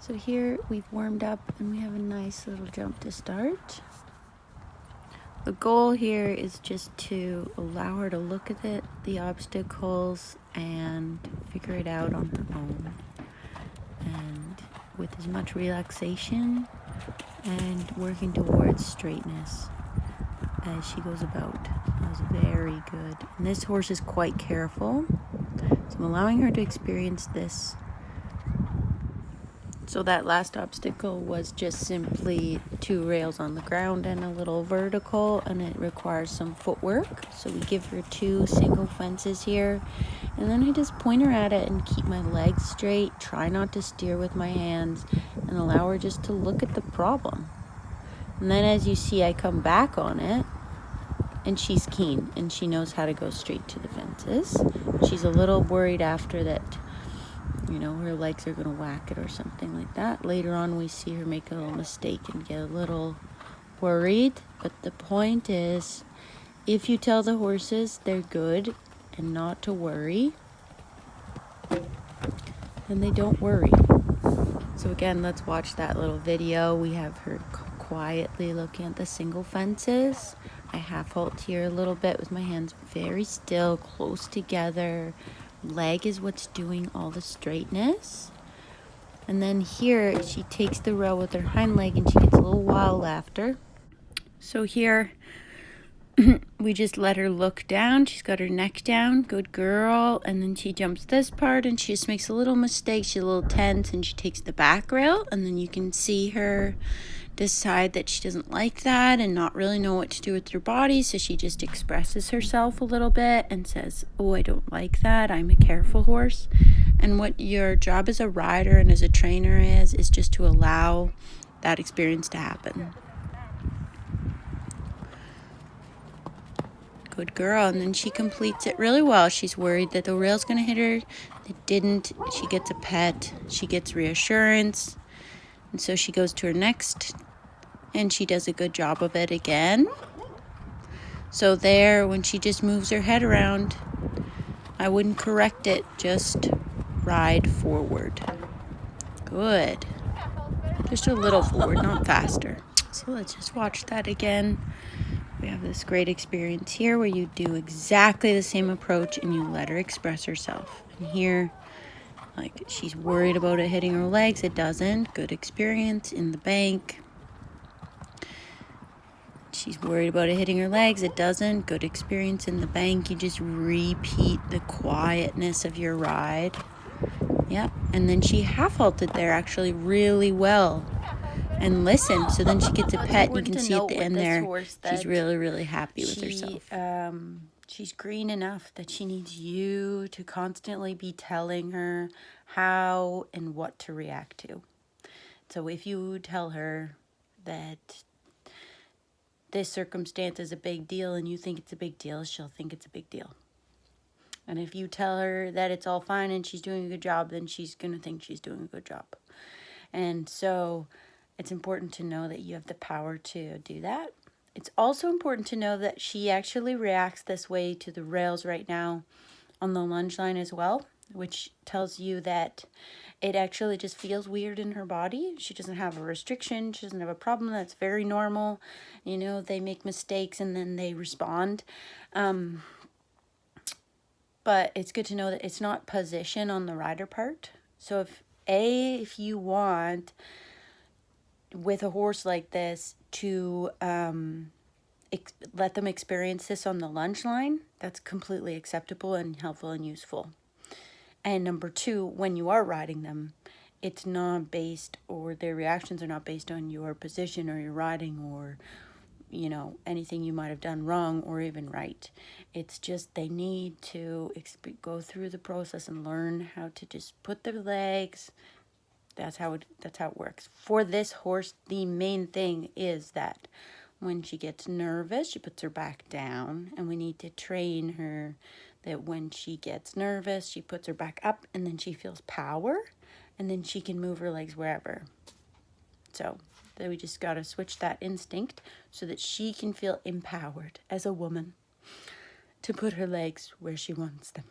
So here we've warmed up and we have a nice little jump to start. The goal here is just to allow her to look at the obstacles and figure it out on her own. And with as much relaxation and working towards straightness as she goes about. That was very good. And this horse is quite careful, so I'm allowing her to experience this. So that last obstacle was just simply 2 rails on the ground and a little vertical, and it requires some footwork. So we give her 2 single fences here, and then I just point her at it and keep my legs straight, try not to steer with my hands, and allow her just to look at the problem. And then as you see, I come back on it, and she's keen, and she knows how to go straight to the fences. She's a little worried after that, you know, her legs are going to whack it or something like that. Later on, we see her make a little mistake and get a little worried. But the point is, if you tell the horses they're good and not to worry, then they don't worry. So again, let's watch that little video. We have her quietly looking at the single fences. I half halt here a little bit with my hands very still, close together. Leg is what's doing all the straightness. And then here she takes the row with her hind leg and she gets a little wild after. So here we just let her look down. She's got her neck down, good girl. And then she jumps this part and she just makes a little mistake. She's a little tense and she takes the back rail, and then you can see her decide that she doesn't like that and not really know what to do with her body. So she just expresses herself a little bit and says, oh, I don't like that. I'm a careful horse. And what your job as a rider and as a trainer is just to allow that experience to happen. Good girl. And then she completes it really well. She's worried that the rail's going to hit her. It didn't. She gets a pet. She gets reassurance. And so she goes to her next, and she does a good job of it again. So there, when she just moves her head around, I wouldn't correct it, just ride forward. Good. Just a little forward, not faster. So let's just watch that again. We have this great experience here where you do exactly the same approach and you let her express herself. And here, like, she's worried about it hitting her legs. It doesn't. Good experience in the bank. She's worried about it hitting her legs. It doesn't. Good experience in the bank. You just repeat the quietness of your ride. Yep. And then she half halted there actually really well and listened. So then she gets a pet. And you can see at the end there, she's really, really happy with herself. She's green enough that she needs you to constantly be telling her how and what to react to. So if you tell her that this circumstance is a big deal and you think it's a big deal, she'll think it's a big deal. And if you tell her that it's all fine and she's doing a good job, then she's going to think she's doing a good job. And so it's important to know that you have the power to do that. It's also important to know that she actually reacts this way to the rails right now on the lunge line as well, which tells you that it actually just feels weird in her body. She doesn't have a restriction. She doesn't have a problem. That's very normal. You know, they make mistakes and then they respond. But it's good to know that it's not position on the rider part. So if you want, with a horse like this, to let them experience this on the lunge line, that's completely acceptable and helpful and useful. And number 2, when you are riding them, it's not based, or their reactions are not based on your position or your riding or, you know, anything you might have done wrong or even right. It's just they need to go through the process and learn how to just put their legs. That's how it works. For this horse, the main thing is that when she gets nervous, she puts her back down, and we need to train her that when she gets nervous, she puts her back up, and then she feels power, and then she can move her legs wherever. So then we just got to switch that instinct so that she can feel empowered as a woman to put her legs where she wants them.